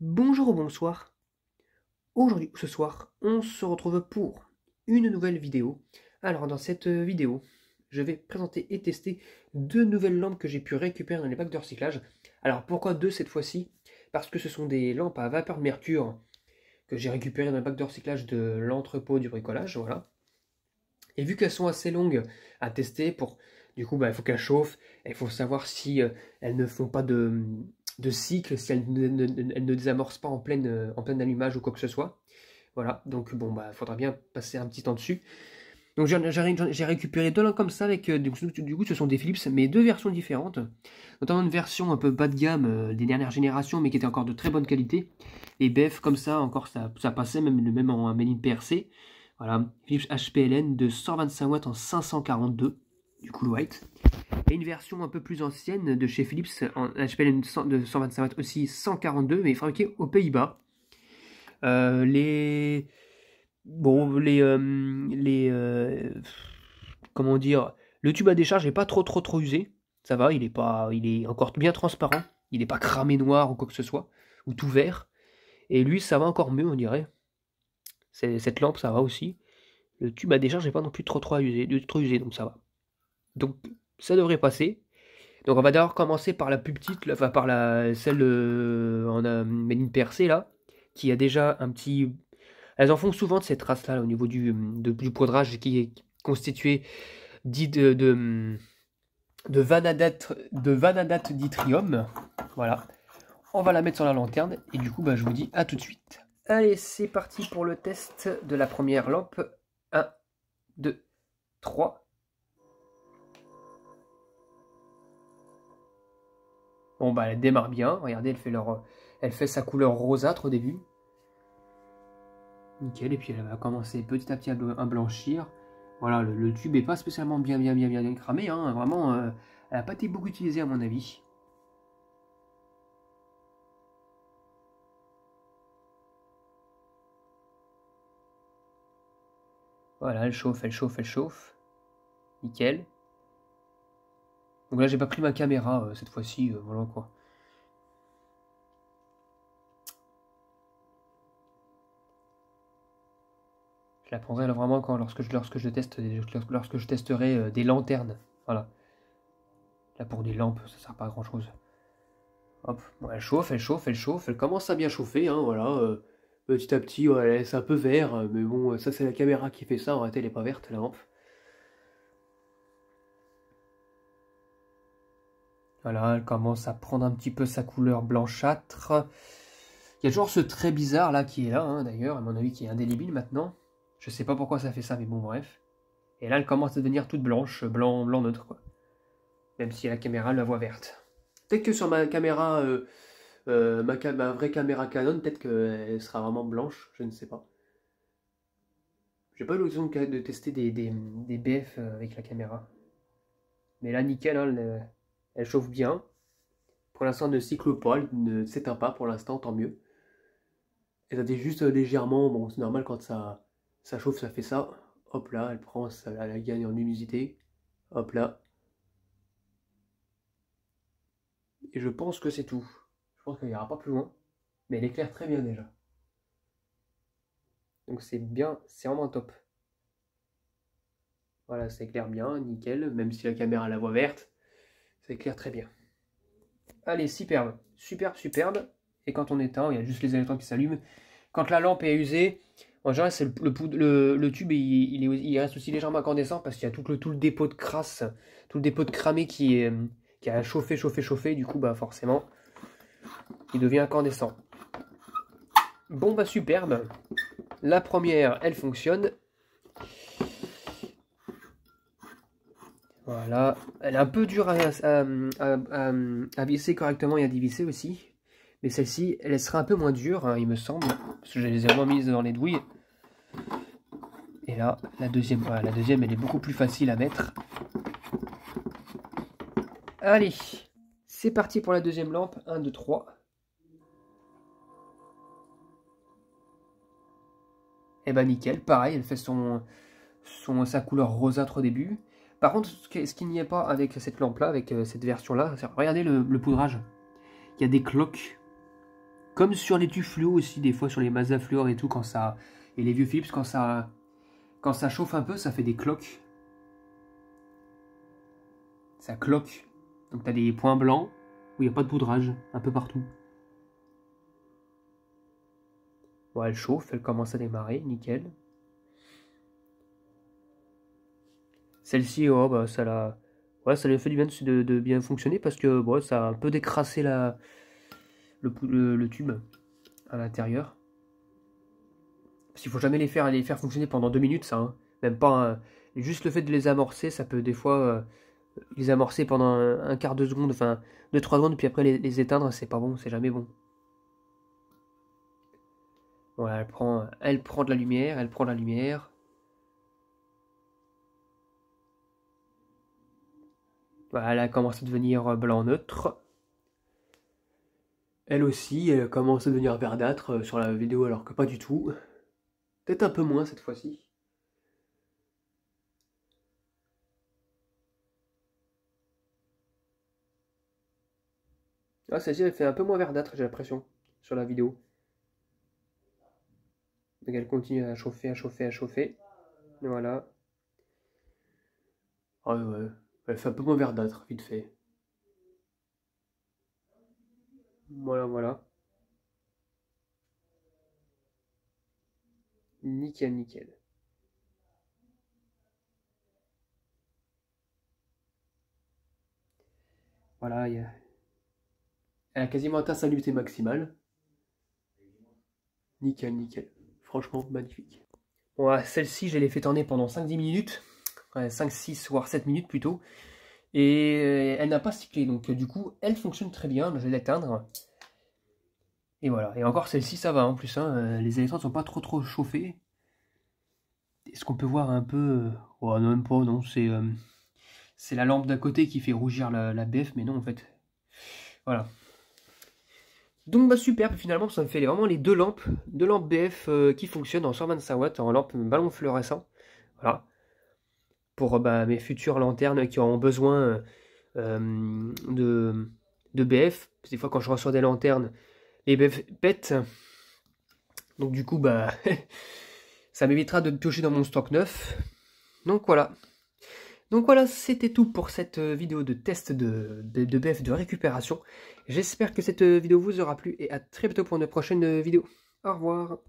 Bonjour ou bonsoir. Aujourd'hui, ce soir, on se retrouve pour une nouvelle vidéo. Alors, dans cette vidéo, je vais présenter et tester deux nouvelles lampes que j'ai pu récupérer dans les bacs de recyclage. Alors, pourquoi deux cette fois-ci? Parce que ce sont des lampes à vapeur de mercure que j'ai récupérées dans le bac de recyclage de l'entrepôt du bricolage, voilà. Et vu qu'elles sont assez longues à tester, du coup, il faut qu'elles chauffent, et il faut savoir si elles ne font pas de cycle, si elles ne désamorcent pas en plein allumage ou quoi que ce soit. Voilà, donc bon, faudra bien passer un petit temps dessus. Donc j'ai récupéré deux lampes comme ça, avec du coup ce sont des Philips, mais deux versions différentes. Notamment une version un peu bas de gamme des dernières générations, mais qui était encore de très bonne qualité. Et BF comme ça, encore ça passait, même en made in PRC. Voilà, Philips HPLN de 125 watts en 542, du cool white. Et une version un peu plus ancienne de chez Philips, en HPLN de 125 watts aussi 142, mais fabriquée aux Pays-Bas. Les... Bon, comment dire, le tube à décharge n'est pas trop usé. Ça va, il est encore bien transparent. Il n'est pas cramé noir ou quoi que ce soit, ou tout vert. Et lui, ça va encore mieux, on dirait. Cette lampe, ça va aussi. Le tube à décharge n'est pas non plus trop usé, donc ça va. Donc, ça devrait passer. Donc, on va d'abord commencer par la plus petite, enfin par celle en made in PRC, là, qui a déjà un petit... Elles en font souvent de cette race-là, au niveau du podrage qui est constitué dit de vanadate d'yttrium. Voilà. On va la mettre sur la lanterne et du coup, je vous dis à tout de suite. Allez, c'est parti pour le test de la première lampe. 1, 2, 3. Bon, elle démarre bien. Regardez, elle fait sa couleur rosâtre au début. Nickel, et puis elle va commencer petit à petit à blanchir. Voilà, le tube est pas spécialement bien cramé, hein. Vraiment, elle n'a pas été beaucoup utilisée à mon avis. Voilà, elle chauffe. Nickel. Donc là, j'ai pas pris ma caméra cette fois-ci, voilà quoi. Je la prendrai là, vraiment lorsque je testerai des lanternes. Voilà. Là, pour des lampes, ça sert pas à grand chose. Hop, bon, elle chauffe, elle commence à bien chauffer, hein, voilà. Petit à petit, ouais, c'est un peu vert, mais bon, ça c'est la caméra qui fait ça, en réalité elle est pas verte la lampe. Voilà, elle commence à prendre un petit peu sa couleur blanchâtre. Il y a toujours ce trait bizarre là qui est là, hein, d'ailleurs, à mon avis qui est indélébile maintenant. Je sais pas pourquoi ça fait ça, mais bon, bref. Et là, elle commence à devenir toute blanche, blanc neutre, quoi. Même si la caméra la voit verte. Peut-être que sur ma caméra, ma vraie caméra Canon, peut-être qu'elle sera vraiment blanche, je ne sais pas. J'ai pas eu l'occasion de tester des BF avec la caméra. Mais là, nickel, hein, elle chauffe bien. Pour l'instant, elle ne cycle pas, elle ne s'éteint pas pour l'instant, tant mieux. Et ça dit juste légèrement, bon, c'est normal quand ça chauffe, ça fait ça. Hop là, elle gagne en luminosité. Hop là. Et je pense que c'est tout. Je pense qu'il n'y ira pas plus loin. Mais elle éclaire très bien déjà. Donc c'est bien, c'est vraiment top. Voilà, ça éclaire bien, nickel. Même si la caméra a la voit verte, ça éclaire très bien. Allez, superbe. Superbe. Et quand on éteint, il y a juste les électrons qui s'allument. Quand la lampe est usée, en général, c'est le tube, il reste aussi légèrement incandescent parce qu'il y a tout le dépôt de crasse, tout le dépôt de cramé qui a chauffé. Du coup, forcément, il devient incandescent. Bon, superbe. La première, elle fonctionne. Voilà. Elle est un peu dure à visser correctement et à dévisser aussi. Mais celle-ci, elle sera un peu moins dure, hein, il me semble. Parce que je les ai vraiment mises dans les douilles. Et là, la deuxième, elle est beaucoup plus facile à mettre. Allez, c'est parti pour la deuxième lampe. 1, 2, 3. Et nickel, pareil, elle fait sa couleur rosâtre au début. Par contre, ce qu'il n'y a pas avec cette lampe-là, avec cette version-là, regardez le poudrage. Il y a des cloques Comme sur les tubes fluo aussi, des fois sur les Mazda Fluor et tout, quand ça... Et les vieux Philips, quand ça chauffe un peu, ça fait des cloques. Ça cloque. Donc tu as des points blancs où il n'y a pas de poudrage, un peu partout. Bon, elle chauffe, elle commence à démarrer, nickel. Celle-ci, oh, bah, ça lui a fait du bien de bien fonctionner parce que bon, ça a un peu décrassé le tube à l'intérieur. Parce qu'il faut jamais les faire fonctionner pendant 2 minutes, ça. Hein. Même pas juste le fait de les amorcer, ça peut des fois les amorcer pendant un quart de seconde, enfin 2-3 secondes, puis après les éteindre, c'est pas bon, c'est jamais bon. Voilà, elle prend de la lumière, elle prend de la lumière. Voilà, elle a commencé à devenir blanc neutre. Elle aussi, elle commence à devenir verdâtre sur la vidéo, alors que pas du tout. Peut-être un peu moins cette fois-ci. Ah, celle-ci, elle fait un peu moins verdâtre, j'ai l'impression, sur la vidéo. Donc elle continue à chauffer, à chauffer, à chauffer. Et voilà. Ah ouais, elle fait un peu moins verdâtre, vite fait. Voilà, voilà. Nickel, nickel. Voilà, elle a quasiment atteint sa luminosité maximale. Nickel, nickel. Franchement, magnifique. Bon, celle-ci, je l'ai fait tourner pendant 5-10 minutes. Ouais, 5, 6, voire 7 minutes plutôt. Et elle n'a pas cyclé, donc du coup, elle fonctionne très bien. Je vais l'éteindre. Et voilà. Et encore, celle-ci, ça va en plus. Hein, les électrodes ne sont pas trop chauffées. Est-ce qu'on peut voir un peu... Oh, non, même pas, non. C'est la lampe d'à côté qui fait rougir la BF, mais non, en fait. Voilà. Donc bah super, finalement ça me fait vraiment les deux lampes BF qui fonctionnent en 125 watts en lampe ballon fluorescent. Voilà. Pour mes futures lanternes qui auront besoin de BF. Des fois quand je reçois des lanternes, les BF pètent. Donc du coup bah ça m'évitera de piocher dans mon stock neuf. Donc voilà. Donc voilà, c'était tout pour cette vidéo de test de BF de récupération. J'espère que cette vidéo vous aura plu et à très bientôt pour une prochaine vidéo. Au revoir.